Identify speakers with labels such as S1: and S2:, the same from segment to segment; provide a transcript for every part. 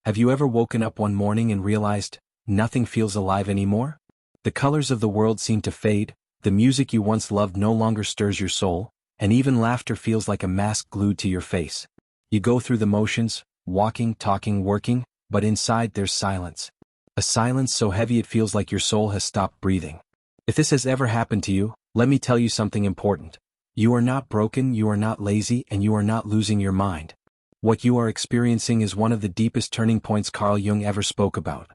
S1: Have you ever woken up one morning and realized nothing feels alive anymore? The colors of the world seem to fade, the music you once loved no longer stirs your soul, and even laughter feels like a mask glued to your face. You go through the motions, walking, talking, working, but inside there's silence. A silence so heavy it feels like your soul has stopped breathing. If this has ever happened to you, let me tell you something important. You are not broken, you are not lazy, and you are not losing your mind. What you are experiencing is one of the deepest turning points Carl Jung ever spoke about.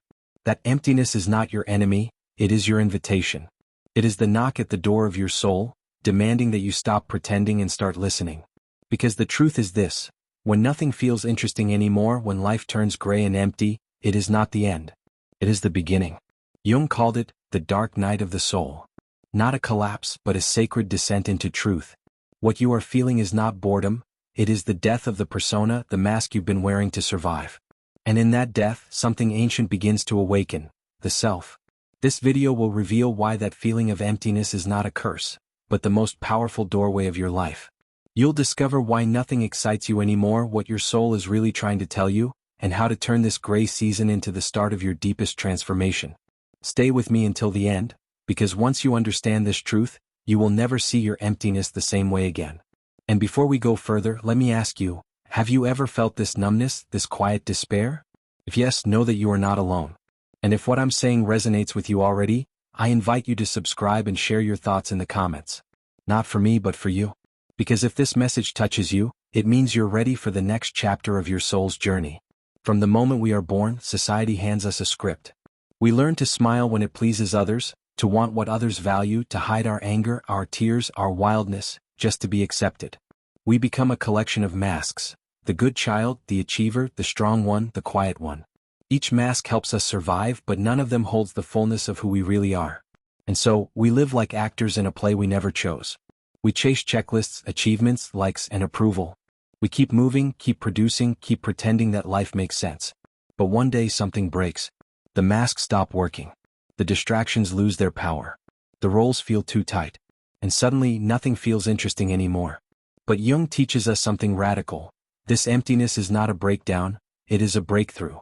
S1: That emptiness is not your enemy, it is your invitation. It is the knock at the door of your soul, demanding that you stop pretending and start listening. Because the truth is this: when nothing feels interesting anymore, when life turns gray and empty, it is not the end. It is the beginning. Jung called it the dark night of the soul. Not a collapse, but a sacred descent into truth. What you are feeling is not boredom, it is the death of the persona, the mask you've been wearing to survive. And in that death, something ancient begins to awaken, the self. This video will reveal why that feeling of emptiness is not a curse, but the most powerful doorway of your life. You'll discover why nothing excites you anymore, what your soul is really trying to tell you, and how to turn this gray season into the start of your deepest transformation. Stay with me until the end, because once you understand this truth, you will never see your emptiness the same way again. And before we go further, let me ask you, have you ever felt this numbness, this quiet despair? If yes, know that you are not alone. And if what I'm saying resonates with you already, I invite you to subscribe and share your thoughts in the comments. Not for me, but for you. Because if this message touches you, it means you're ready for the next chapter of your soul's journey. From the moment we are born, society hands us a script. We learn to smile when it pleases others, to want what others value, to hide our anger, our tears, our wildness, just to be accepted. We become a collection of masks: the good child, the achiever, the strong one, the quiet one. Each mask helps us survive, but none of them holds the fullness of who we really are. And so, we live like actors in a play we never chose. We chase checklists, achievements, likes, and approval. We keep moving, keep producing, keep pretending that life makes sense. But one day something breaks. The masks stop working. The distractions lose their power. The roles feel too tight. And suddenly, nothing feels interesting anymore. But Jung teaches us something radical. This emptiness is not a breakdown, it is a breakthrough.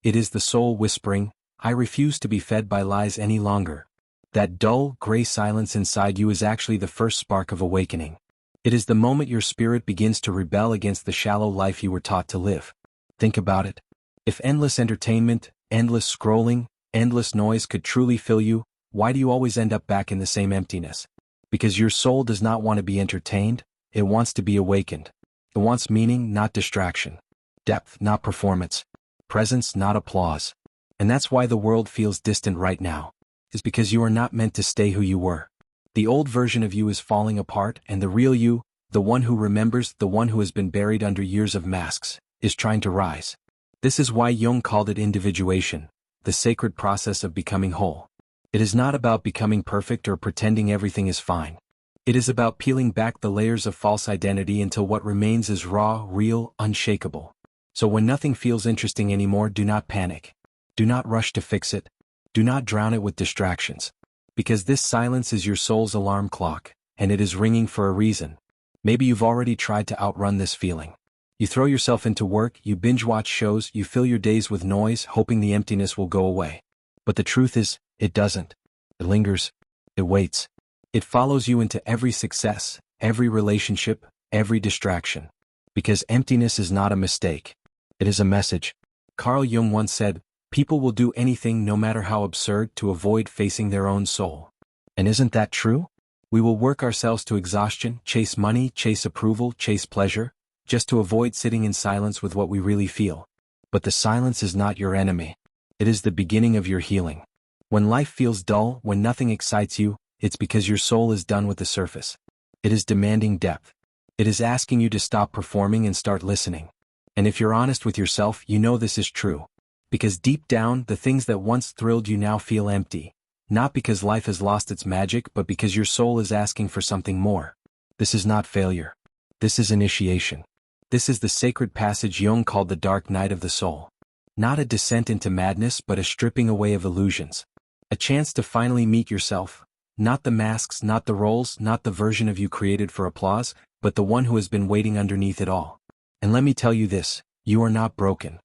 S1: It is the soul whispering, "I refuse to be fed by lies any longer." That dull, gray silence inside you is actually the first spark of awakening. It is the moment your spirit begins to rebel against the shallow life you were taught to live. Think about it. If endless entertainment, endless scrolling, endless noise could truly fill you, why do you always end up back in the same emptiness? Because your soul does not want to be entertained, it wants to be awakened. It wants meaning, not distraction. Depth, not performance. Presence, not applause. And that's why the world feels distant right now. It's because you are not meant to stay who you were. The old version of you is falling apart, and the real you, the one who remembers, the one who has been buried under years of masks, is trying to rise. This is why Jung called it individuation, the sacred process of becoming whole. It is not about becoming perfect or pretending everything is fine. It is about peeling back the layers of false identity until what remains is raw, real, unshakable. So when nothing feels interesting anymore, do not panic. Do not rush to fix it. Do not drown it with distractions. Because this silence is your soul's alarm clock, and it is ringing for a reason. Maybe you've already tried to outrun this feeling. You throw yourself into work, you binge-watch shows, you fill your days with noise, hoping the emptiness will go away. But the truth is, it doesn't. It lingers. It waits. It follows you into every success, every relationship, every distraction. Because emptiness is not a mistake. It is a message. Carl Jung once said, "People will do anything, no matter how absurd, to avoid facing their own soul." And isn't that true? We will work ourselves to exhaustion, chase money, chase approval, chase pleasure, just to avoid sitting in silence with what we really feel. But the silence is not your enemy. It is the beginning of your healing. When life feels dull, when nothing excites you, it's because your soul is done with the surface. It is demanding depth. It is asking you to stop performing and start listening. And if you're honest with yourself, you know this is true. Because deep down, the things that once thrilled you now feel empty. Not because life has lost its magic, but because your soul is asking for something more. This is not failure. This is initiation. This is the sacred passage Jung called the dark night of the soul. Not a descent into madness, but a stripping away of illusions. A chance to finally meet yourself. Not the masks, not the roles, not the version of you created for applause, but the one who has been waiting underneath it all. And let me tell you this, you are not broken.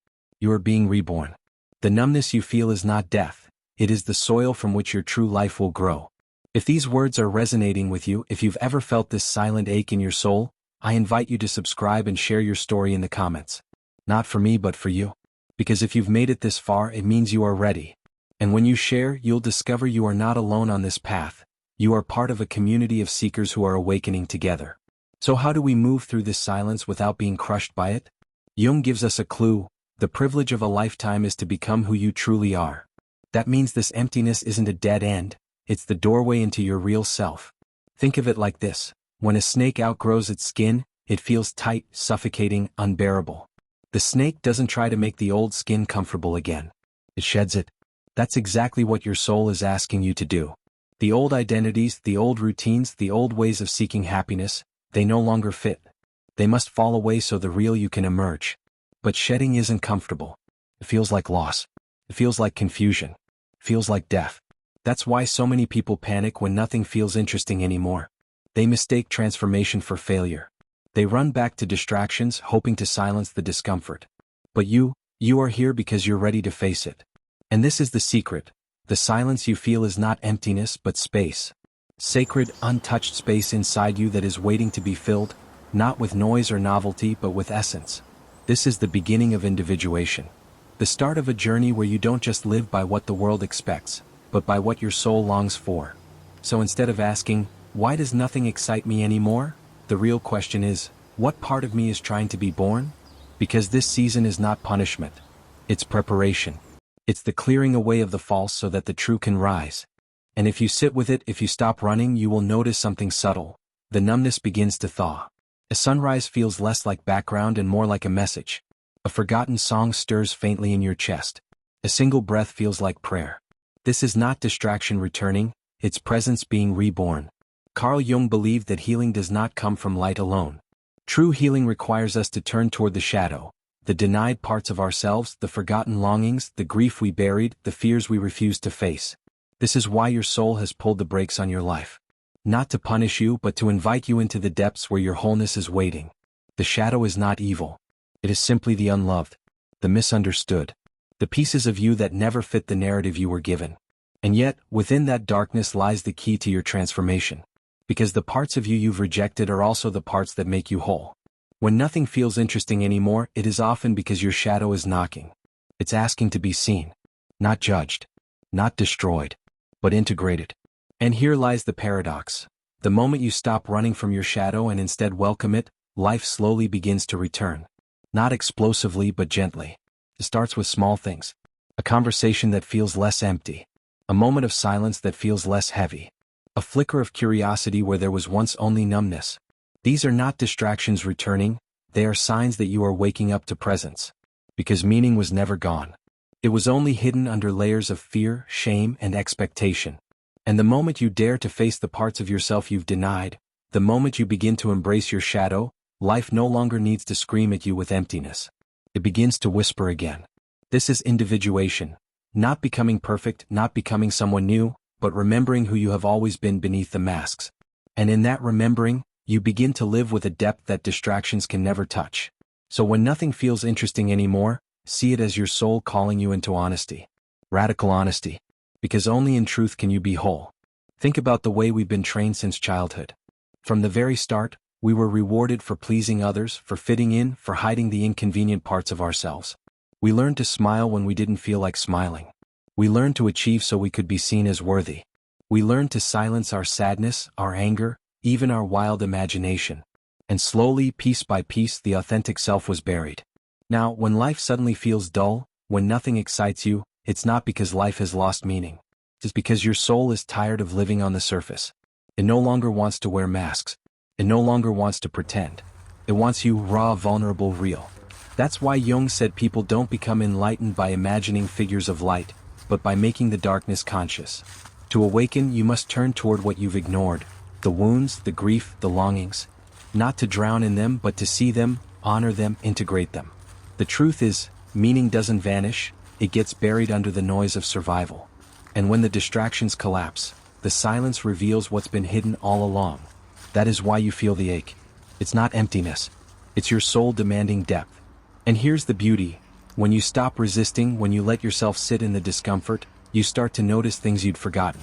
S1: You are being reborn. The numbness you feel is not death, it is the soil from which your true life will grow. If these words are resonating with you, if you've ever felt this silent ache in your soul, I invite you to subscribe and share your story in the comments. Not for me but for you. Because if you've made it this far, it means you are ready. And when you share, you'll discover you are not alone on this path. You are part of a community of seekers who are awakening together. So how do we move through this silence without being crushed by it? Jung gives us a clue. The privilege of a lifetime is to become who you truly are. That means this emptiness isn't a dead end, it's the doorway into your real self. Think of it like this. When a snake outgrows its skin, it feels tight, suffocating, unbearable. The snake doesn't try to make the old skin comfortable again. It sheds it. That's exactly what your soul is asking you to do. The old identities, the old routines, the old ways of seeking happiness, they no longer fit. They must fall away so the real you can emerge. But shedding isn't comfortable. It feels like loss. It feels like confusion. It feels like death. That's why so many people panic when nothing feels interesting anymore. They mistake transformation for failure. They run back to distractions, hoping to silence the discomfort. But you are here because you're ready to face it. And this is the secret. The silence you feel is not emptiness but space. Sacred, untouched space inside you that is waiting to be filled, not with noise or novelty but with essence. This is the beginning of individuation. The start of a journey where you don't just live by what the world expects, but by what your soul longs for. So instead of asking, why does nothing excite me anymore? The real question is, what part of me is trying to be born? Because this season is not punishment. It's preparation. It's the clearing away of the false so that the true can rise. And if you sit with it, if you stop running, you will notice something subtle. The numbness begins to thaw. A sunrise feels less like background and more like a message. A forgotten song stirs faintly in your chest. A single breath feels like prayer. This is not distraction returning, it's presence being reborn. Carl Jung believed that healing does not come from light alone. True healing requires us to turn toward the shadow, the denied parts of ourselves, the forgotten longings, the grief we buried, the fears we refused to face. This is why your soul has pulled the brakes on your life. Not to punish you but to invite you into the depths where your wholeness is waiting. The shadow is not evil. It is simply the unloved, the misunderstood, the pieces of you that never fit the narrative you were given. And yet, within that darkness lies the key to your transformation. Because the parts of you you've rejected are also the parts that make you whole. When nothing feels interesting anymore, it is often because your shadow is knocking. It's asking to be seen, not judged, not destroyed, but integrated. And here lies the paradox. The moment you stop running from your shadow and instead welcome it, life slowly begins to return. Not explosively but gently. It starts with small things. A conversation that feels less empty. A moment of silence that feels less heavy. A flicker of curiosity where there was once only numbness. These are not distractions returning, they are signs that you are waking up to presence. Because meaning was never gone. It was only hidden under layers of fear, shame, and expectation. And the moment you dare to face the parts of yourself you've denied, the moment you begin to embrace your shadow, life no longer needs to scream at you with emptiness. It begins to whisper again. This is individuation. Not becoming perfect, not becoming someone new, but remembering who you have always been beneath the masks. And in that remembering, you begin to live with a depth that distractions can never touch. So when nothing feels interesting anymore, see it as your soul calling you into honesty. Radical honesty. Because only in truth can you be whole. Think about the way we've been trained since childhood. From the very start, we were rewarded for pleasing others, for fitting in, for hiding the inconvenient parts of ourselves. We learned to smile when we didn't feel like smiling. We learned to achieve so we could be seen as worthy. We learned to silence our sadness, our anger, even our wild imagination. And slowly, piece by piece, the authentic self was buried. Now, when life suddenly feels dull, when nothing excites you, it's not because life has lost meaning. It's because your soul is tired of living on the surface. It no longer wants to wear masks. It no longer wants to pretend. It wants you raw, vulnerable, real. That's why Jung said people don't become enlightened by imagining figures of light, but by making the darkness conscious. To awaken, you must turn toward what you've ignored, the wounds, the grief, the longings. Not to drown in them, but to see them, honor them, integrate them. The truth is, meaning doesn't vanish, it gets buried under the noise of survival. And when the distractions collapse, the silence reveals what's been hidden all along. That is why you feel the ache. It's not emptiness. It's your soul demanding depth. And here's the beauty. When you stop resisting, when you let yourself sit in the discomfort, you start to notice things you'd forgotten.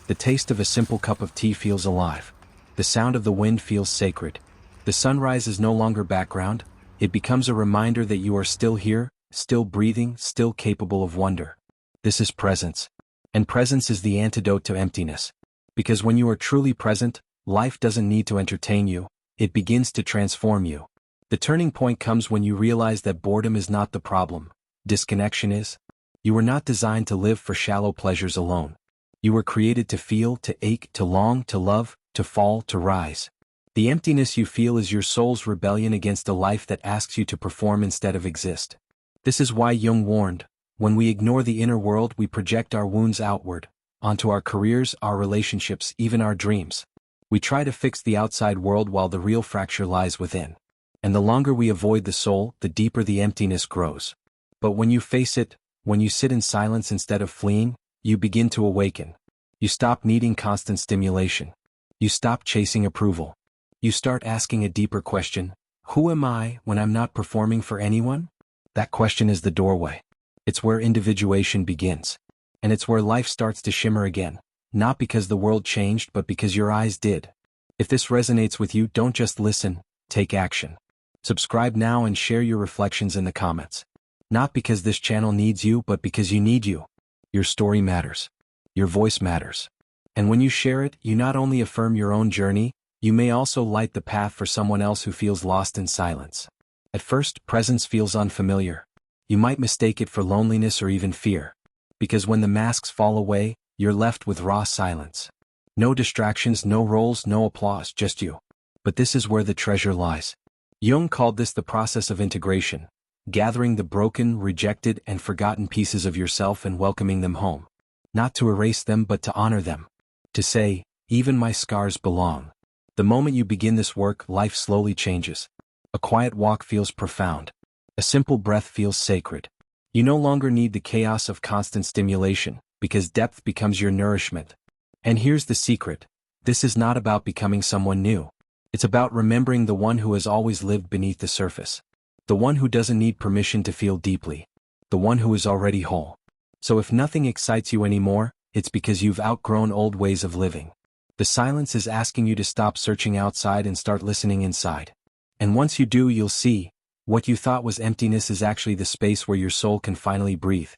S1: The taste of a simple cup of tea feels alive. The sound of the wind feels sacred. The sunrise is no longer background, it becomes a reminder that you are still here, still breathing, still capable of wonder. This is presence. And presence is the antidote to emptiness. Because when you are truly present, life doesn't need to entertain you, it begins to transform you. The turning point comes when you realize that boredom is not the problem, disconnection is. You were not designed to live for shallow pleasures alone. You were created to feel, to ache, to long, to love, to fall, to rise. The emptiness you feel is your soul's rebellion against a life that asks you to perform instead of exist. This is why Jung warned, when we ignore the inner world, we project our wounds outward, onto our careers, our relationships, even our dreams. We try to fix the outside world while the real fracture lies within. And the longer we avoid the soul, the deeper the emptiness grows. But when you face it, when you sit in silence instead of fleeing, you begin to awaken. You stop needing constant stimulation. You stop chasing approval. You start asking a deeper question: who am I when I'm not performing for anyone? That question is the doorway. It's where individuation begins. And it's where life starts to shimmer again, not because the world changed but because your eyes did. If this resonates with you, don't just listen, take action. Subscribe now and share your reflections in the comments. Not because this channel needs you, but because you need you. Your story matters. Your voice matters. And when you share it, you not only affirm your own journey, you may also light the path for someone else who feels lost in silence. At first, presence feels unfamiliar. You might mistake it for loneliness or even fear. Because when the masks fall away, you're left with raw silence. No distractions, no roles, no applause, just you. But this is where the treasure lies. Jung called this the process of integration, gathering the broken, rejected, and forgotten pieces of yourself and welcoming them home. Not to erase them but to honor them. To say, even my scars belong. The moment you begin this work, life slowly changes. A quiet walk feels profound. A simple breath feels sacred. You no longer need the chaos of constant stimulation, because depth becomes your nourishment. And here's the secret: this is not about becoming someone new. It's about remembering the one who has always lived beneath the surface. The one who doesn't need permission to feel deeply. The one who is already whole. So if nothing excites you anymore, it's because you've outgrown old ways of living. The silence is asking you to stop searching outside and start listening inside. And once you do, you'll see, what you thought was emptiness is actually the space where your soul can finally breathe.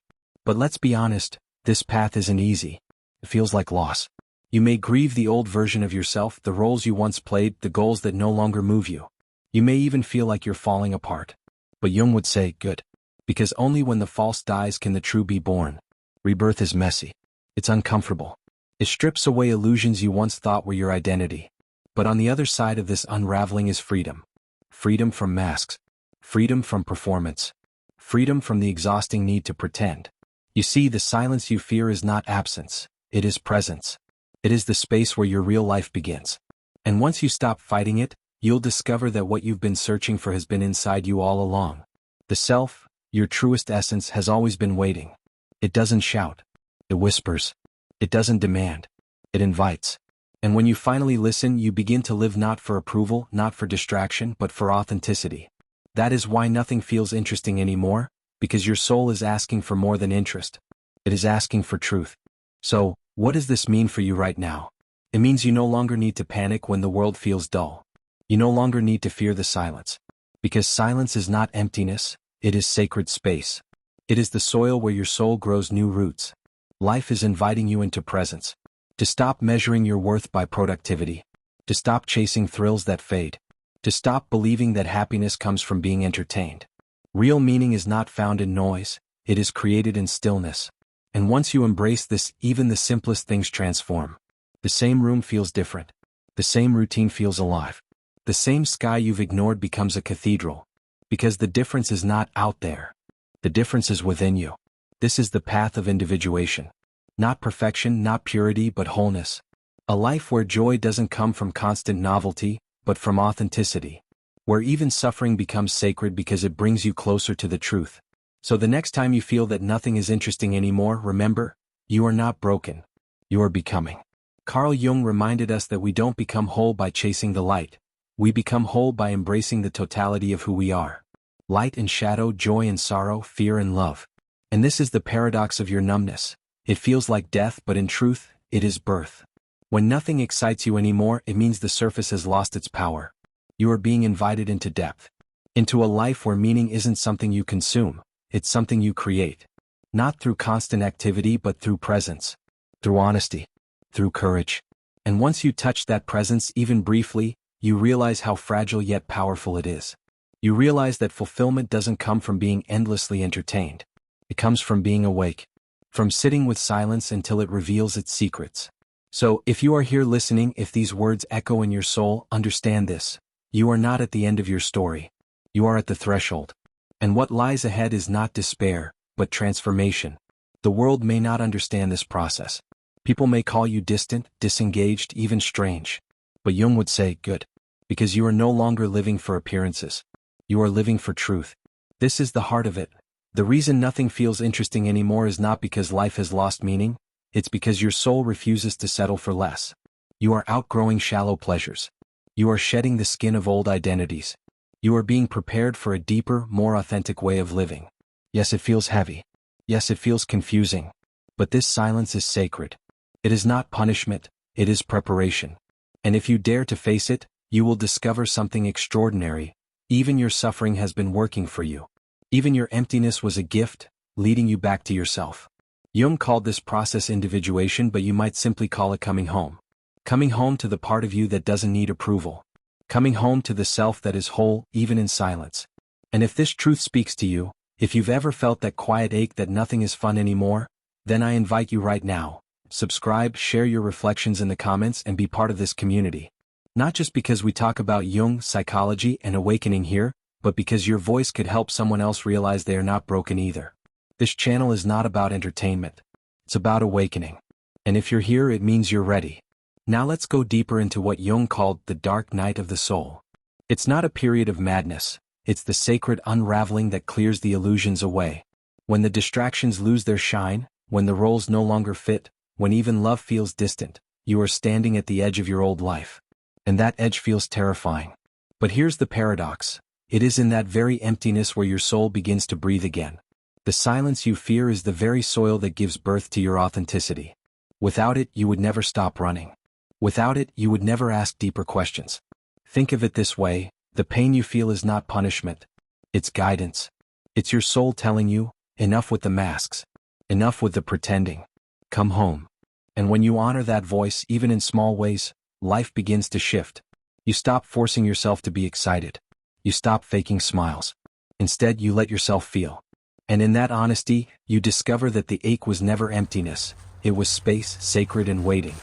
S1: But let's be honest, this path isn't easy. It feels like loss. You may grieve the old version of yourself, the roles you once played, the goals that no longer move you. You may even feel like you're falling apart. But Jung would say, good. Because only when the false dies can the true be born. Rebirth is messy. It's uncomfortable. It strips away illusions you once thought were your identity. But on the other side of this unraveling is freedom. Freedom from masks. Freedom from performance. Freedom from the exhausting need to pretend. You see, the silence you fear is not absence. It is presence. It is the space where your real life begins. And once you stop fighting it, you'll discover that what you've been searching for has been inside you all along. The self, your truest essence, has always been waiting. It doesn't shout. It whispers. It doesn't demand. It invites. And when you finally listen, you begin to live not for approval, not for distraction, but for authenticity. That is why nothing feels interesting anymore, because your soul is asking for more than interest. It is asking for truth. So, what does this mean for you right now? It means you no longer need to panic when the world feels dull. You no longer need to fear the silence. Because silence is not emptiness, it is sacred space. It is the soil where your soul grows new roots. Life is inviting you into presence. To stop measuring your worth by productivity. To stop chasing thrills that fade. To stop believing that happiness comes from being entertained. Real meaning is not found in noise, it is created in stillness. And once you embrace this, even the simplest things transform. The same room feels different. The same routine feels alive. The same sky you've ignored becomes a cathedral. Because the difference is not out there. The difference is within you. This is the path of individuation. Not perfection, not purity, but wholeness. A life where joy doesn't come from constant novelty, but from authenticity. Where even suffering becomes sacred because it brings you closer to the truth. So the next time you feel that nothing is interesting anymore, remember, you are not broken. You are becoming. Carl Jung reminded us that we don't become whole by chasing the light. We become whole by embracing the totality of who we are. light and shadow, joy and sorrow, fear and love. And this is the paradox of your numbness. It feels like death, but in truth, it is birth. When nothing excites you anymore, it means the surface has lost its power. You are being invited into depth. Into a life where meaning isn't something you consume, it's something you create. Not through constant activity but through presence. Through honesty. Through courage. And once you touch that presence even briefly, you realize how fragile yet powerful it is. You realize that fulfillment doesn't come from being endlessly entertained. It comes from being awake. From sitting with silence until it reveals its secrets. So, if you are here listening, if these words echo in your soul, understand this. You are not at the end of your story. You are at the threshold. And what lies ahead is not despair, but transformation. The world may not understand this process. People may call you distant, disengaged, even strange. But Jung would say, good. Because you are no longer living for appearances. You are living for truth. This is the heart of it. The reason nothing feels interesting anymore is not because life has lost meaning. It's because your soul refuses to settle for less. You are outgrowing shallow pleasures. You are shedding the skin of old identities. You are being prepared for a deeper, more authentic way of living. Yes, it feels heavy. Yes, it feels confusing. But this silence is sacred. It is not punishment, it is preparation. And if you dare to face it, you will discover something extraordinary. Even your suffering has been working for you. Even your emptiness was a gift, leading you back to yourself. Jung called this process individuation, but you might simply call it coming home. Coming home to the part of you that doesn't need approval. Coming home to the self that is whole, even in silence. And if this truth speaks to you, if you've ever felt that quiet ache that nothing is fun anymore, then I invite you right now. Subscribe, share your reflections in the comments, and be part of this community. Not just because we talk about Jung, psychology, and awakening here, but because your voice could help someone else realize they are not broken either. This channel is not about entertainment. It's about awakening. And if you're here, it means you're ready. Now let's go deeper into what Jung called the dark night of the soul. It's not a period of madness. It's the sacred unraveling that clears the illusions away. When the distractions lose their shine, when the roles no longer fit, when even love feels distant, you are standing at the edge of your old life. And that edge feels terrifying. But here's the paradox. It is in that very emptiness where your soul begins to breathe again. The silence you fear is the very soil that gives birth to your authenticity. Without it, you would never stop running. Without it, you would never ask deeper questions. Think of it this way, the pain you feel is not punishment. It's guidance. It's your soul telling you, enough with the masks. Enough with the pretending. Come home. And when you honor that voice, even in small ways, life begins to shift. You stop forcing yourself to be excited. You stop faking smiles. Instead, you let yourself feel. And in that honesty, you discover that the ache was never emptiness. It was space, sacred and waiting.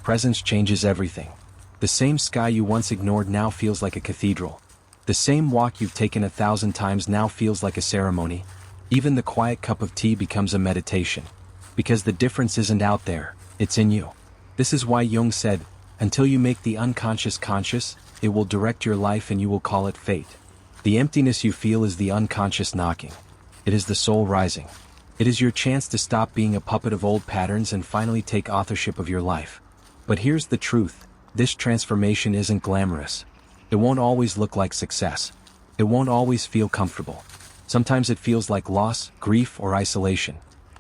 S1: Presence changes everything. The same sky you once ignored now feels like a cathedral. The same walk you've taken 1,000 times now feels like a ceremony. Even the quiet cup of tea becomes a meditation. Because the difference isn't out there, it's in you. This is why Jung said, until you make the unconscious conscious, it will direct your life and you will call it fate. The emptiness you feel is the unconscious knocking. It is the soul rising. It is your chance to stop being a puppet of old patterns and finally take authorship of your life. But here's the truth, this transformation isn't glamorous. It won't always look like success. It won't always feel comfortable. Sometimes it feels like loss, grief, or isolation.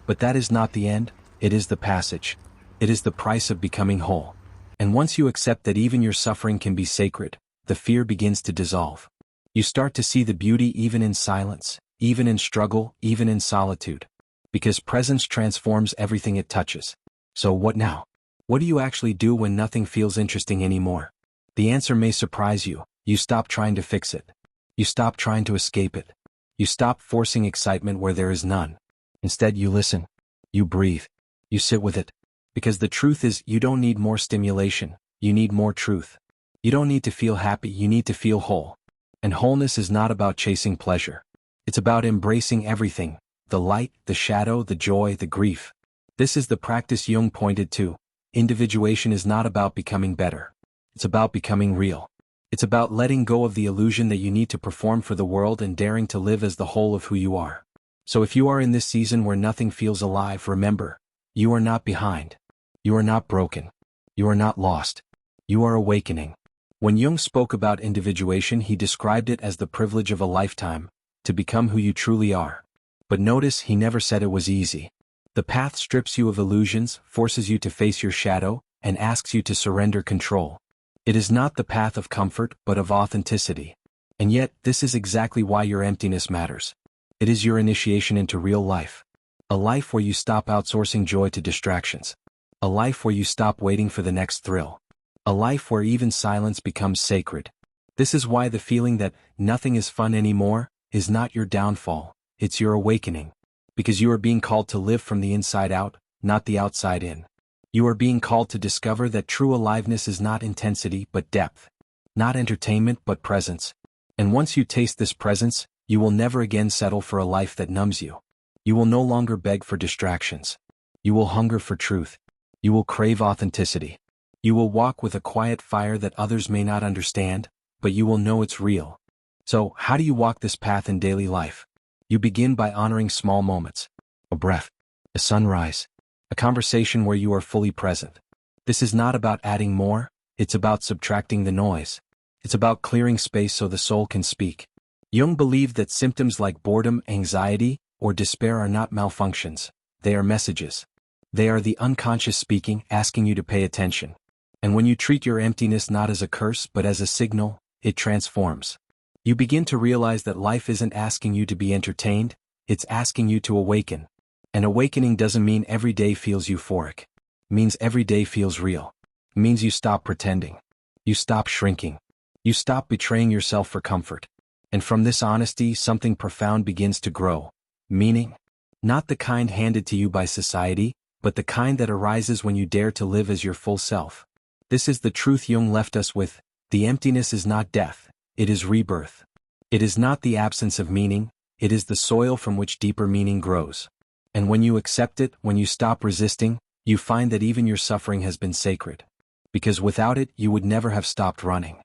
S1: But that is not the end, it is the passage. It is the price of becoming whole. And once you accept that even your suffering can be sacred, the fear begins to dissolve. You start to see the beauty even in silence, even in struggle, even in solitude. Because presence transforms everything it touches. So what now? What do you actually do when nothing feels interesting anymore? The answer may surprise you. You stop trying to fix it. You stop trying to escape it. You stop forcing excitement where there is none. Instead, you listen. You breathe. You sit with it. Because the truth is, you don't need more stimulation. You need more truth. You don't need to feel happy, you need to feel whole. And wholeness is not about chasing pleasure. It's about embracing everything. The light, the shadow, the joy, the grief. This is the practice Jung pointed to. Individuation is not about becoming better. It's about becoming real. It's about letting go of the illusion that you need to perform for the world and daring to live as the whole of who you are. So if you are in this season where nothing feels alive, remember, you are not behind. You are not broken. You are not lost. You are awakening. When Jung spoke about individuation, he described it as the privilege of a lifetime, to become who you truly are. But notice he never said it was easy. The path strips you of illusions, forces you to face your shadow, and asks you to surrender control. It is not the path of comfort, but of authenticity. And yet, this is exactly why your emptiness matters. It is your initiation into real life. A life where you stop outsourcing joy to distractions. A life where you stop waiting for the next thrill. A life where even silence becomes sacred. This is why the feeling that nothing is fun anymore is not your downfall, it's your awakening. Because you are being called to live from the inside out, not the outside in. You are being called to discover that true aliveness is not intensity but depth. Not entertainment but presence. And once you taste this presence, you will never again settle for a life that numbs you. You will no longer beg for distractions. You will hunger for truth. You will crave authenticity. You will walk with a quiet fire that others may not understand, but you will know it's real. So, how do you walk this path in daily life? You begin by honoring small moments. A breath. A sunrise. A conversation where you are fully present. This is not about adding more, it's about subtracting the noise. It's about clearing space so the soul can speak. Jung believed that symptoms like boredom, anxiety, or despair are not malfunctions, they are messages. They are the unconscious speaking, asking you to pay attention. And when you treat your emptiness not as a curse but as a signal, it transforms. You begin to realize that life isn't asking you to be entertained, it's asking you to awaken. And awakening doesn't mean every day feels euphoric. It means every day feels real. It means you stop pretending. You stop shrinking. You stop betraying yourself for comfort. And from this honesty, something profound begins to grow. Meaning? Not the kind handed to you by society, but the kind that arises when you dare to live as your full self. This is the truth Jung left us with. The emptiness is not death, it is rebirth. It is not the absence of meaning, it is the soil from which deeper meaning grows. And when you accept it, when you stop resisting, you find that even your suffering has been sacred. Because without it, you would never have stopped running.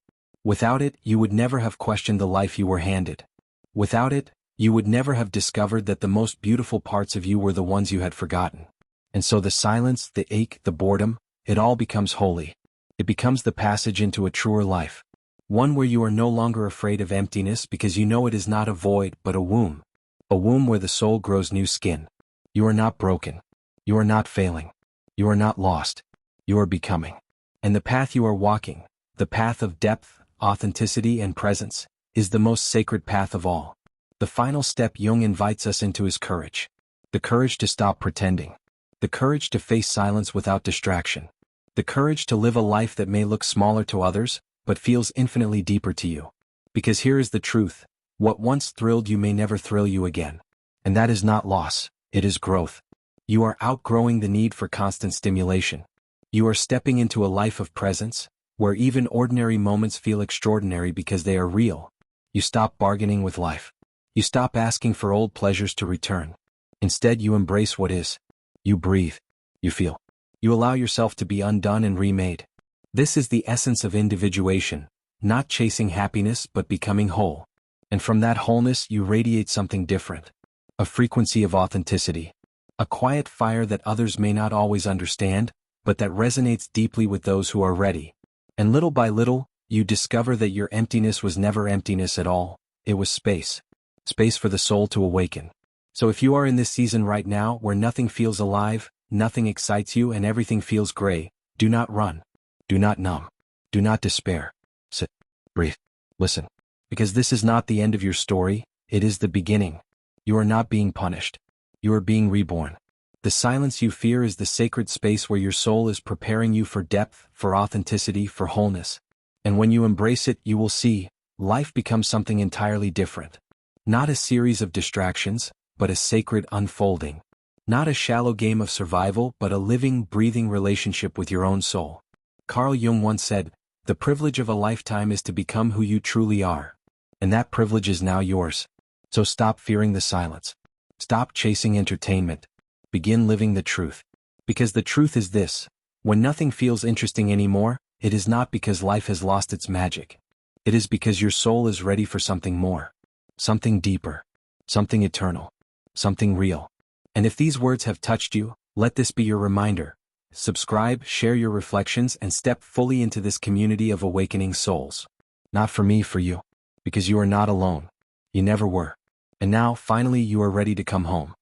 S1: Without it, you would never have questioned the life you were handed. Without it, you would never have discovered that the most beautiful parts of you were the ones you had forgotten. And so the silence, the ache, the boredom, it all becomes holy. It becomes the passage into a truer life. One where you are no longer afraid of emptiness because you know it is not a void but a womb. A womb where the soul grows new skin. You are not broken. You are not failing. You are not lost. You are becoming. And the path you are walking, the path of depth, authenticity and presence, is the most sacred path of all. The final step Jung invites us into is courage. The courage to stop pretending. The courage to face silence without distraction. The courage to live a life that may look smaller to others, but feels infinitely deeper to you. Because here is the truth, what once thrilled you may never thrill you again. And that is not loss, it is growth. You are outgrowing the need for constant stimulation. You are stepping into a life of presence, where even ordinary moments feel extraordinary because they are real. You stop bargaining with life. You stop asking for old pleasures to return. Instead you embrace what is. You breathe. You feel. You allow yourself to be undone and remade. This is the essence of individuation, not chasing happiness but becoming whole. And from that wholeness you radiate something different. A frequency of authenticity. A quiet fire that others may not always understand, but that resonates deeply with those who are ready. And little by little, you discover that your emptiness was never emptiness at all, it was space. Space for the soul to awaken. So if you are in this season right now where nothing feels alive, nothing excites you and everything feels gray, do not run. Do not numb. Do not despair. Sit. Breathe. Listen. Because this is not the end of your story, it is the beginning. You are not being punished. You are being reborn. The silence you fear is the sacred space where your soul is preparing you for depth, for authenticity, for wholeness. And when you embrace it, you will see, life becomes something entirely different. Not a series of distractions, but a sacred unfolding. Not a shallow game of survival, but a living, breathing relationship with your own soul. Carl Jung once said, "The privilege of a lifetime is to become who you truly are." And that privilege is now yours. So stop fearing the silence. Stop chasing entertainment. Begin living the truth. Because the truth is this, when nothing feels interesting anymore, it is not because life has lost its magic. It is because your soul is ready for something more. Something deeper. Something eternal. Something real. And if these words have touched you, let this be your reminder. Subscribe, share your reflections, and step fully into this community of awakening souls. Not for me, for you. Because you are not alone. You never were. And now, finally, you are ready to come home.